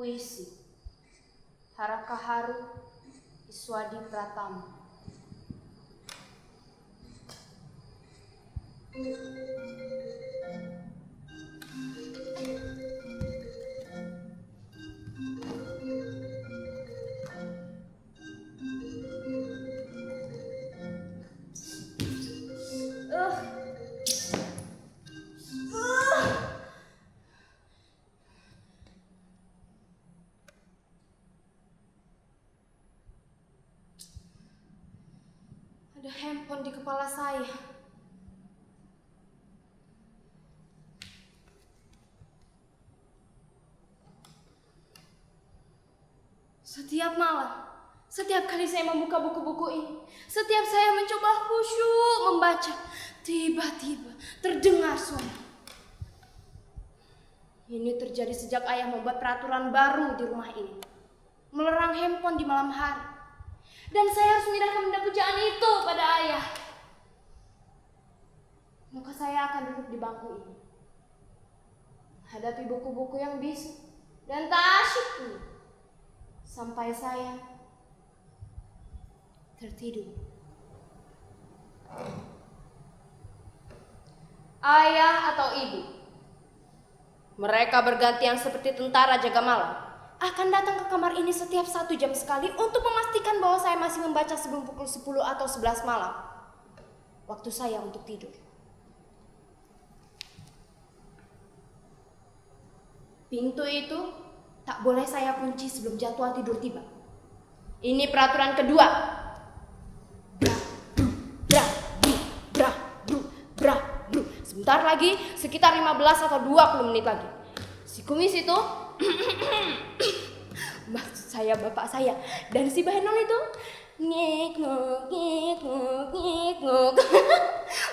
Puisi Harakaharu Iswadi Pratama. Ada handphone di kepala saya. Setiap malam, setiap kali saya membuka buku-buku ini, setiap saya mencoba khusyuk membaca, tiba-tiba terdengar suara. Ini terjadi sejak ayah membuat peraturan baru di rumah ini, melarang handphone di malam hari. Dan saya harus menyerahkan benda pujaan itu pada ayah. Maka saya akan duduk di bangku ini, hadapi buku-buku yang bisu dan tak asyik ini, sampai saya tertidur. Ayah atau ibu, mereka bergantian seperti tentara jaga malam, akan datang ke kamar ini setiap 1 jam sekali untuk memastikan bahwa saya masih membaca sebelum pukul 10 atau 11 malam, waktu saya untuk tidur. Pintu itu tak boleh saya kunci sebelum jadwal tidur tiba. Ini peraturan kedua. Sebentar lagi, sekitar 15 atau 20 menit lagi, si kumis itu maksud saya bapak saya, dan si Bahenol itu ngik-nguk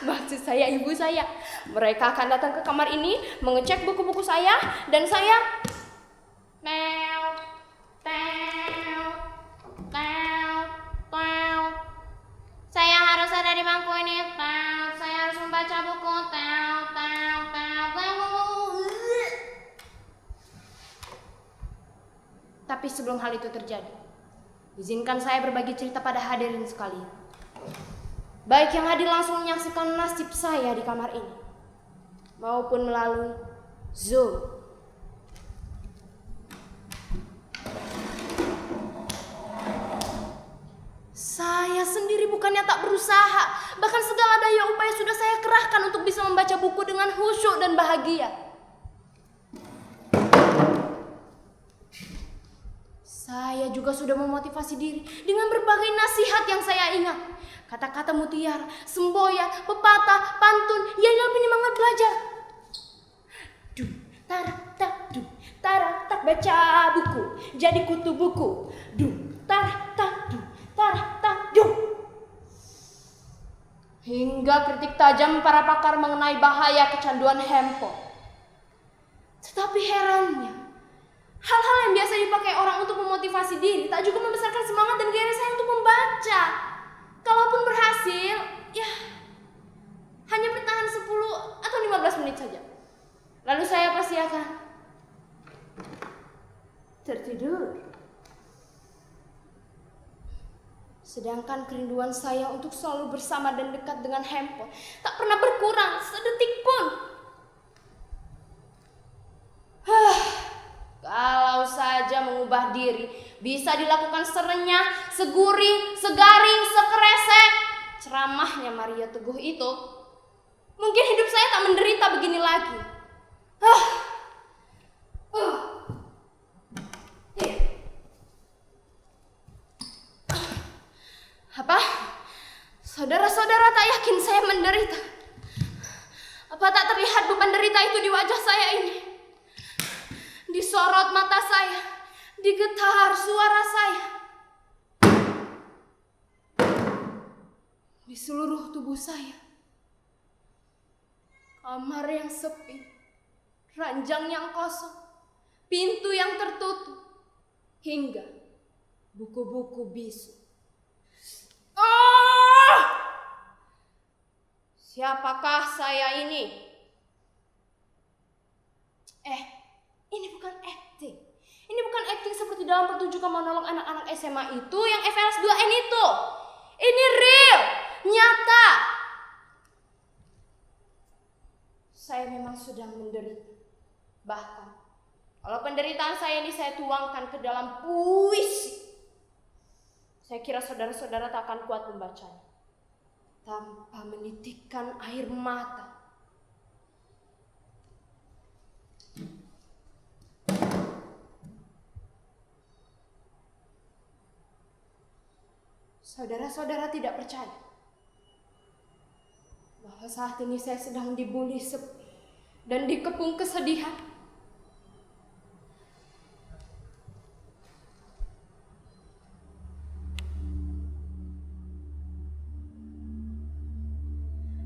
maksud saya ibu saya. Mereka akan datang ke kamar ini, mengecek buku-buku saya, dan saya saya harus ada di bangku ini. Saya harus membaca buku. Tapi sebelum hal itu terjadi, izinkan saya berbagi cerita pada hadirin sekalian, baik yang hadir langsung menyaksikan nasib saya di kamar ini, maupun melalui Zoom. Saya sendiri bukannya tak berusaha, bahkan segala daya upaya sudah saya kerahkan untuk bisa membaca buku dengan khusyuk dan bahagia. Saya juga sudah memotivasi diri dengan berbagai nasihat yang saya ingat. Kata-kata mutiara, semboyan, pepatah, pantun yang lebih penyemangat belajar. Tarak tak baca buku, jadi kutu buku. Tarak tak hingga kritik tajam para pakar mengenai bahaya kecanduan handphone. Tetapi herannya, hal-hal yang biasa dipakai orang untuk memotivasi diri tak juga membesarkan semangat dan gairah saya untuk membaca. Kalaupun berhasil, ya hanya bertahan 10 atau 15 menit saja. Lalu saya pasti akan tertidur. Sedangkan kerinduan saya untuk selalu bersama dan dekat dengan handphone tak pernah berkurang sedetik pun. Kalau saja mengubah diri bisa dilakukan serenyah, seguring, segaring, sekresek ceramahnya Maria Teguh itu, mungkin hidup saya tak menderita begini lagi. Apa? Saudara-saudara tak yakin saya menderita? Apa tak terlihat beban derita itu di wajah saya ini? Di sorot mata saya, di getar suara saya, di seluruh tubuh saya. Kamar yang sepi, ranjang yang kosong, pintu yang tertutup, hingga buku-buku bisu. Siapakah saya ini? Ini bukan acting. Ini bukan acting seperti dalam pertunjukan monolog anak-anak SMA itu yang FLS 2N itu. Ini real, nyata. Saya memang sedang menderita. Bahkan, kalau penderitaan saya ini saya tuangkan ke dalam puisi, saya kira saudara-saudara tak akan kuat membacanya tanpa menitikkan air mata. Saudara-saudara tidak percaya bahwa saat ini saya sedang dibuli sepi dan dikepung kesedihan.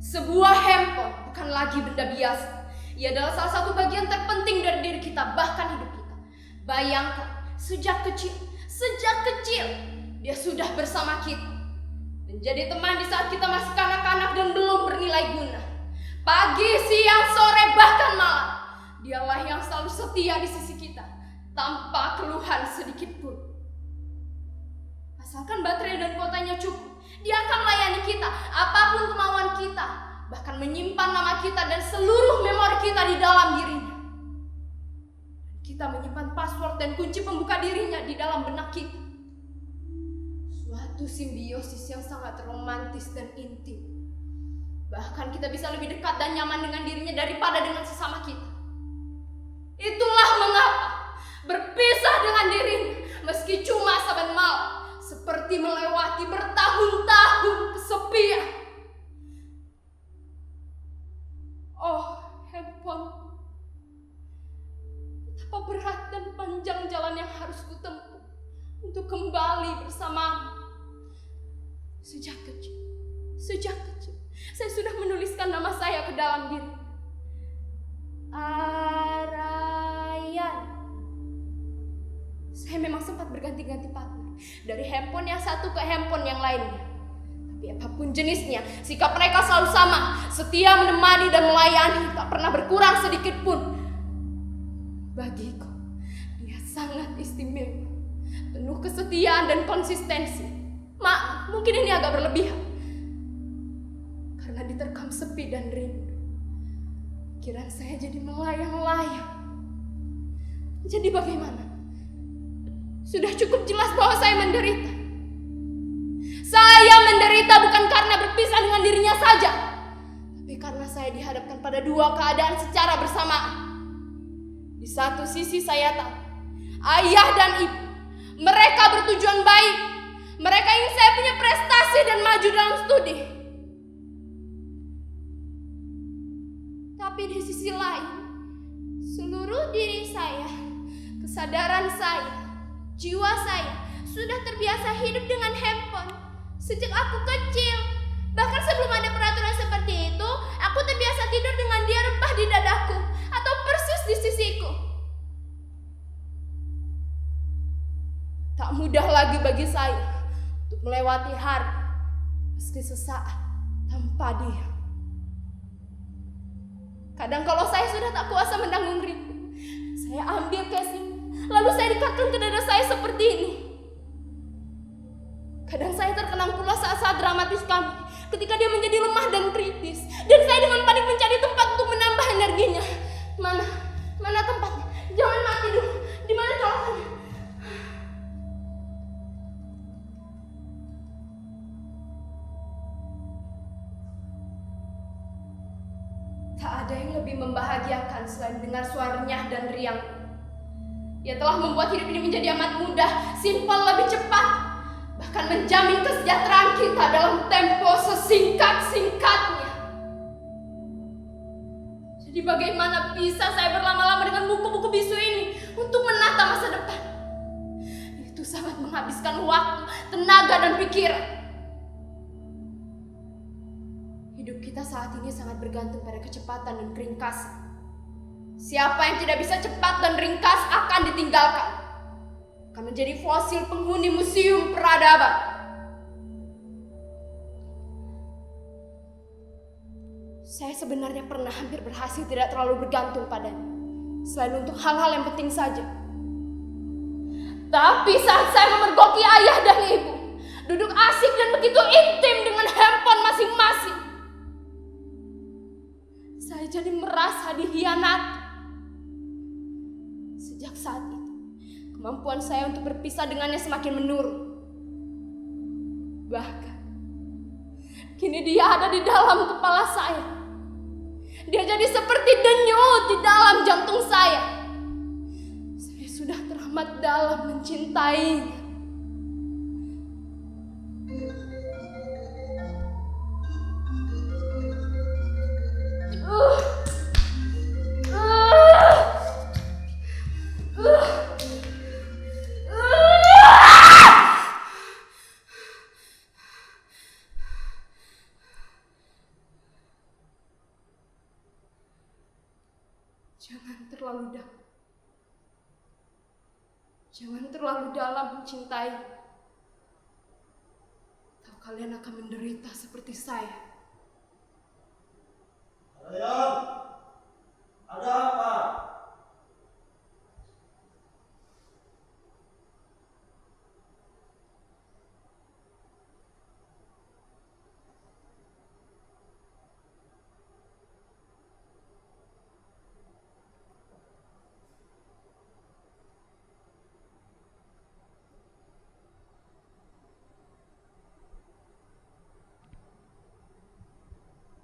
Sebuah handphone bukan lagi benda biasa. Ia adalah salah satu bagian terpenting dari diri kita, bahkan hidup kita. Bayangkan, sejak kecil, dia sudah bersama kita. Menjadi teman di saat kita masih kanak-kanak dan belum bernilai guna. Pagi, siang, sore, bahkan malam. Dialah yang selalu setia di sisi kita, tanpa keluhan sedikit pun. Asalkan baterai dan kuotanya cukup, dia akan melayani kita, apapun kemauan kita, bahkan menyimpan nama kita dan seluruh memori kita di dalam dirinya. Dan kita menyimpan password dan kunci pembuka dirinya di dalam benak kita. Suatu simbiosis yang sangat romantis dan intim. Bahkan kita bisa lebih dekat dan nyaman dengan dirinya daripada dengan sesama kita. Itulah mengapa berpisah dengan dirinya, meski cuma saban malam, seperti melewati bertahun-tahun kesepian. Oh, handphone. Betapa berat dan panjang jalan yang harus kutempuh untuk kembali bersamamu. Sejak kecil, saya sudah menuliskan nama saya ke dalam diri. Arayan. Saya memang sempat berganti-ganti partner, dari handphone yang satu ke handphone yang lainnya. Tapi apapun jenisnya, sikap mereka selalu sama, setia menemani dan melayani, tak pernah berkurang sedikit pun. Bagiku, dia sangat istimewa, penuh kesetiaan dan konsistensi. Maaf, mungkin ini agak berlebihan, karena diterkam sepi dan rindu. Pikiran saya jadi melayang-layang. Jadi bagaimana? Sudah cukup jelas bahwa saya menderita. Saya menderita bukan karena berpisah dengan dirinya saja, tapi karena saya dihadapkan pada dua keadaan secara bersamaan. Di satu sisi saya tahu, ayah dan ibu, mereka bertujuan baik. Mereka ingin saya punya prestasi dan maju dalam studi. Tapi di sisi lain, seluruh diri saya, kesadaran saya, jiwa saya sudah terbiasa hidup dengan handphone sejak aku kecil. Bahkan sebelum ada peraturan seperti itu, aku terbiasa tidur dengan dia rebah di dadaku atau persis di sisiku. Tak mudah lagi bagi saya untuk melewati hari meski sesaat tanpa dia. Kadang kalau saya sudah tak kuasa menanggung rindu, saya ambil casing, lalu saya dekatkan ke dada saya seperti ini. Kadang saya terkenang pula saat-saat dramatis kami, ketika dia menjadi lemah dan kritis, dan saya dengan panik mencari tempat untuk menambah energinya. Mana tempatnya? Jangan mati dulu. Di mana colokannya? Tak ada yang lebih membahagiakan selain dengar suara renyah dan riang. Ia telah membuat hidup ini menjadi amat mudah, simpel, lebih cepat. Bahkan menjamin kesejahteraan kita dalam tempo sesingkat-singkatnya. Jadi bagaimana bisa saya berlama-lama dengan buku-buku bisu ini untuk menata masa depan? Itu sangat menghabiskan waktu, tenaga, dan pikiran. Hidup kita saat ini sangat bergantung pada kecepatan dan keringkasan. Siapa yang tidak bisa cepat dan ringkas akan ditinggalkan, akan menjadi fosil penghuni museum peradaban. Saya sebenarnya pernah hampir berhasil tidak terlalu bergantung padanya, selain untuk hal-hal yang penting saja. Tapi saat saya memergoki ayah dan ibu, duduk asik dan begitu intim dengan handphone masing-masing, saya jadi merasa dikhianati. Sejak saat itu, kemampuan saya untuk berpisah dengannya semakin menurun. Bahkan, kini dia ada di dalam kepala saya. Dia jadi seperti denyut di dalam jantung saya. Saya sudah teramat dalam mencintainya. Jangan terlalu dalam mencintai, atau kalian akan menderita seperti saya. Ryan, ada apa?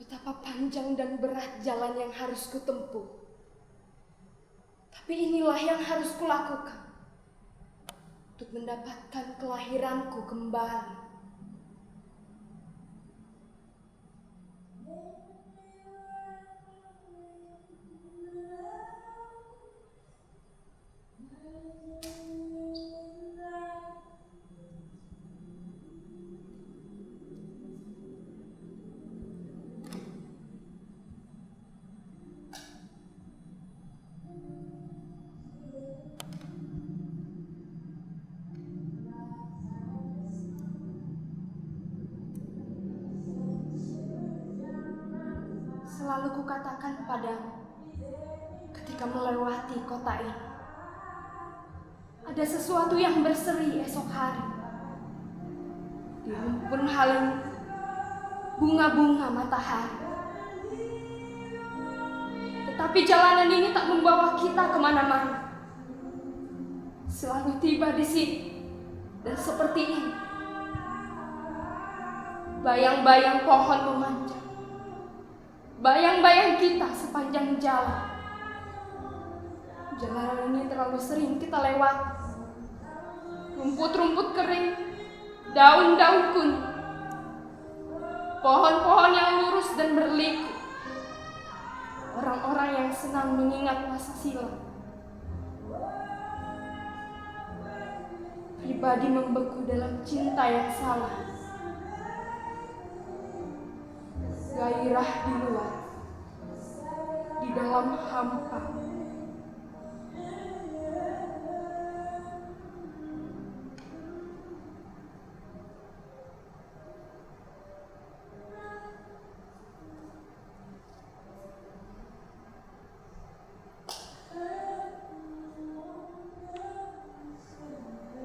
Betapa panjang dan berat jalan yang harus kutempuh. Tapi inilah yang harus kulakukan untuk mendapatkan kelahiranku kembali. Selalu kukatakan padamu ketika melewati kota ini, ada sesuatu yang berseri esok hari. Di rumpun halim bunga-bunga matahari. Tetapi jalanan ini tak membawa kita kemana-mana. Selalu tiba di sini dan seperti ini. Bayang-bayang pohon memanjang. Bayang-bayang kita sepanjang jalan. Jalanan ini terlalu sering kita lewat. Rumput-rumput kering, daun-daun kuning, pohon-pohon yang lurus dan berliku. Orang-orang yang senang mengingat masa silam. Pribadi membeku dalam cinta yang salah. Gairah di luar, di dalam hampa.